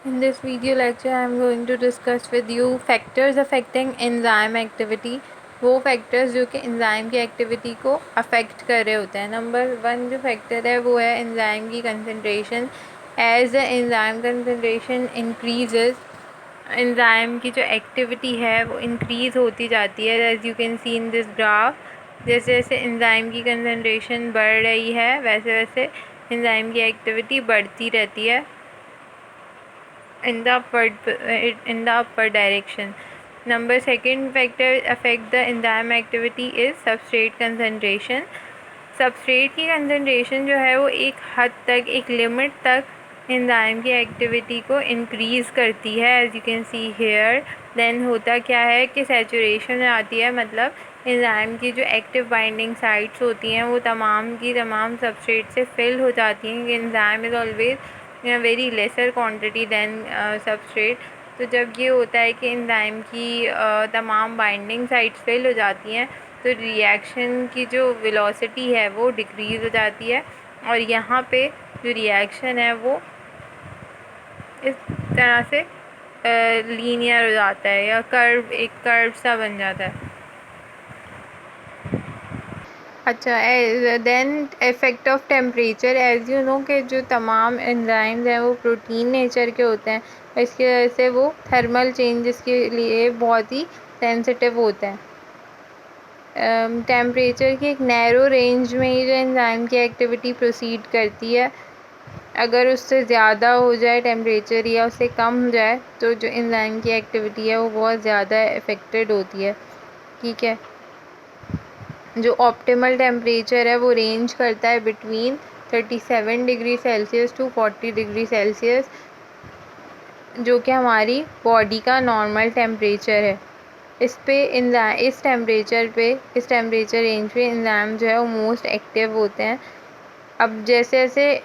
In this video lecture, I am going to discuss with you factors affecting enzyme activity. वो factors जो कि enzyme की activity को affect कर रहे होते हैं. नंबर 1 जो फैक्टर है वो है एंजाइम की concentration. As the enzyme concentration increases, enzyme की जो एक्टिविटी है वो इंक्रीज़ होती जाती है. As you can see in this graph, जैसे जैसे एंजाइम की कंसनट्रेशन बढ़ रही है वैसे वैसे एंजाइम की एक्टिविटी बढ़ती रहती है in the upward direction. Number second factor affect the enzyme activity is substrate concentration. Substrate की कंसनट्रेशन जो है वो एक हद तक, एक लिमिट तक एंजाइम की एक्टिविटी को इंक्रीज़ करती है. As you can see here. Then होता क्या है कि सैचुरेशन आती है, मतलब एंजाइम की जो एक्टिव बाइंडिंग साइट्स होती हैं वो तमाम की तमाम सबस्ट्रेट से फिल हो जाती हैं. Enzyme is always in a very lesser quantity than substrate. तो जब ये होता है कि एंजाइम की तमाम बाइंडिंग साइट्स फिल हो जाती हैं तो रिएक्शन की जो वेलोसिटी है वो डिक्रीज़ हो जाती है और यहाँ पे जो रिएक्शन है वो इस तरह से लीनियर हो जाता है या एक कर्व सा बन जाता है. अच्छा, then effect of temperature. As you know कि जो तमाम एंजाइम्स हैं वो प्रोटीन नेचर के होते हैं, इसकी वजह से वो थर्मल चेंजेस के लिए बहुत ही सेंसिटिव होते हैं. टेम्परेचर की एक नैरो रेंज में ही जो एंजाइम की एक्टिविटी प्रोसीड करती है. अगर उससे ज़्यादा हो जाए टेम्परेचर या उससे कम हो जाए तो जो एंजाइम की एक्टिविटी है वो बहुत ज़्यादा इफ़ेक्टेड होती है. ठीक है. जो ऑप्टिमल टेम्परेचर है वो रेंज करता है between 37 degree Celsius to 40 degree Celsius, जो कि हमारी बॉडी का नॉर्मल टेम्परेचर है. इस टेम्परेचर रेंज पे एंजाइम जो है वो मोस्ट एक्टिव होते हैं. अब जैसे जैसे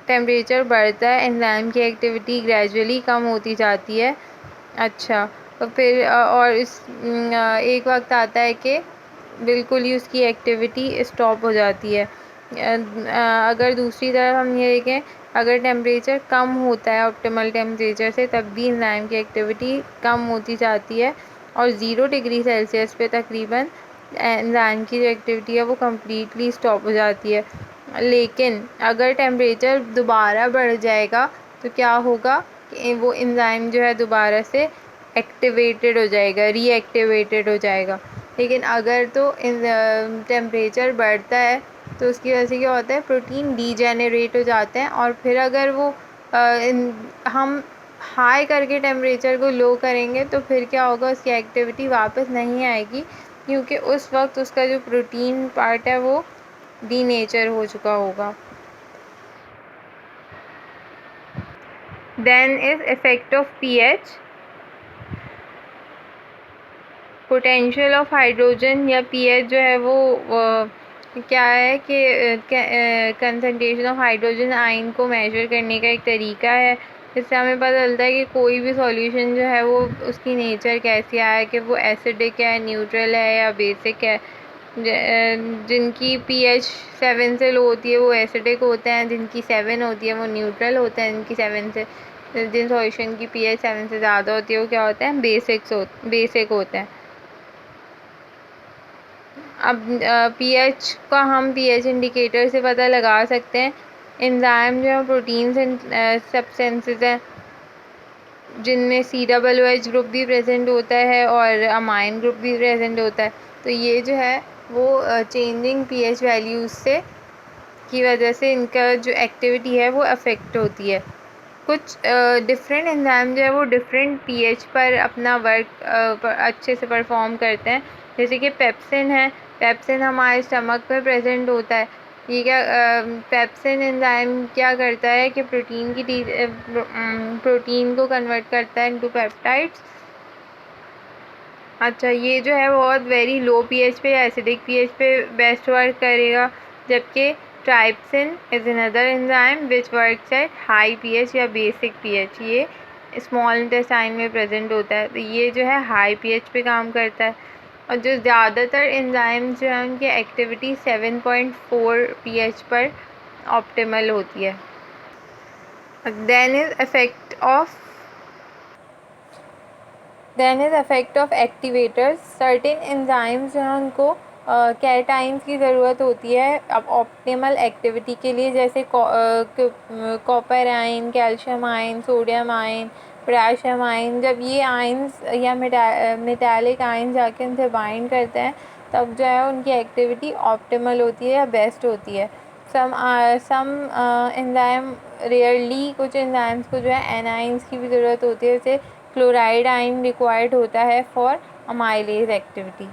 टेम्परेचर बढ़ता है एंजाइम की एक्टिविटी ग्रेजुअली कम होती जाती है. अच्छा, तो फिर और एक वक्त आता है कि बिल्कुल ही उसकी एक्टिविटी स्टॉप हो जाती है. अगर दूसरी तरफ हम ये देखें, अगर टेम्परेचर कम होता है ऑप्टिमल टेम्परेचर से तब भी एंजाइम की एक्टिविटी कम होती जाती है और 0 डिग्री सेल्सियस पे तकरीबन एंजाइम की जो एक्टिविटी है वो कम्प्लीटली स्टॉप हो जाती है. लेकिन अगर टेम्परेचर दोबारा बढ़ जाएगा तो क्या होगा कि वो एंजाइम जो है दोबारा से एक्टिवेटेड हो जाएगा, रीएक्टिवेटेड हो जाएगा. लेकिन अगर तो टेम्परेचर बढ़ता है तो उसकी वजह से क्या होता है, प्रोटीन डीजेनरेट हो जाते हैं और फिर अगर वो हम हाई करके टेम्परेचर को लो करेंगे तो फिर क्या होगा, उसकी एक्टिविटी वापस नहीं आएगी क्योंकि उस वक्त उसका जो प्रोटीन पार्ट है वो डीनेचर हो चुका होगा. Then is effect of pH. Potential of hydrogen या पीएच जो है वो क्या है कि कंसंट्रेशन ऑफ हाइड्रोजन आयन को मेजर करने का एक तरीका है. इससे हमें पता चलता है कि कोई भी सॉल्यूशन जो है वो उसकी नेचर कैसी है, कि वो एसिडिक है, न्यूट्रल है या बेसिक है. जिनकी पीएच 7 से लो होती है वो एसिडिक होते हैं, जिनकी 7 होती है वो न्यूट्रल होते हैं, जिन सॉल्यूशन की पीएच 7 से ज़्यादा होती है वो क्या होते हैं, बेसिक होते हैं. अब पीएच का हम पीएच इंडिकेटर से पता लगा सकते हैं. एंजाइम जो है प्रोटीन्स एंड सब्सटेंसेस हैं जिनमें COOH ग्रुप भी प्रेजेंट होता है और अमाइन ग्रुप भी प्रेजेंट होता है. तो ये जो है वो चेंजिंग पीएच वैल्यूज़ से की वजह से इनका जो एक्टिविटी है वो अफेक्ट होती है. कुछ डिफरेंट एंजाइम जो है वो डिफरेंट पीएच पर अपना वर्क अच्छे से परफॉर्म करते हैं. जैसे कि पेप्सिन है. पेप्सिन हमारे स्टमक पर प्रेजेंट होता है. ये क्या पेप्सिन एंजाइम क्या करता है कि प्रोटीन को कन्वर्ट करता है इनटू पेप्टाइड्स. अच्छा, ये जो है बहुत वेरी लो पीएच पे या एसिडिक पीएच पे बेस्ट वर्क करेगा, जबकि trypsin is another enzyme which works at high pH या बेसिक पीएच. ये स्मॉल इंटेस्टाइन में प्रेजेंट होता है, तो ये जो है हाई पीएच पे काम करता है. और जो ज़्यादातर एंजाइम्स जो हैं उनकी एक्टिविटी 7.4 पीएच पर ऑप्टिमल होती है. Then is effect of then is effect of activators. Certain enzymes जो हैं उनको कैटाइंस की ज़रूरत होती है अब ऑप्टिमल एक्टिविटी के लिए, जैसे copper ion, calcium ion, sodium ion, potassium ion. जब ये आयन्स या मेटालिक आयन जाके उनसे बाइंड करते हैं तब जो है उनकी एक्टिविटी ऑप्टिमल होती है या बेस्ट होती है। सम एंजाइम रेयरली, कुछ एंजाइम्स को जो है एनाइंस की भी ज़रूरत होती है, जैसे क्लोराइड आयन रिक्वायर्ड होता है फॉर अमाइलेज एक्टिविटी।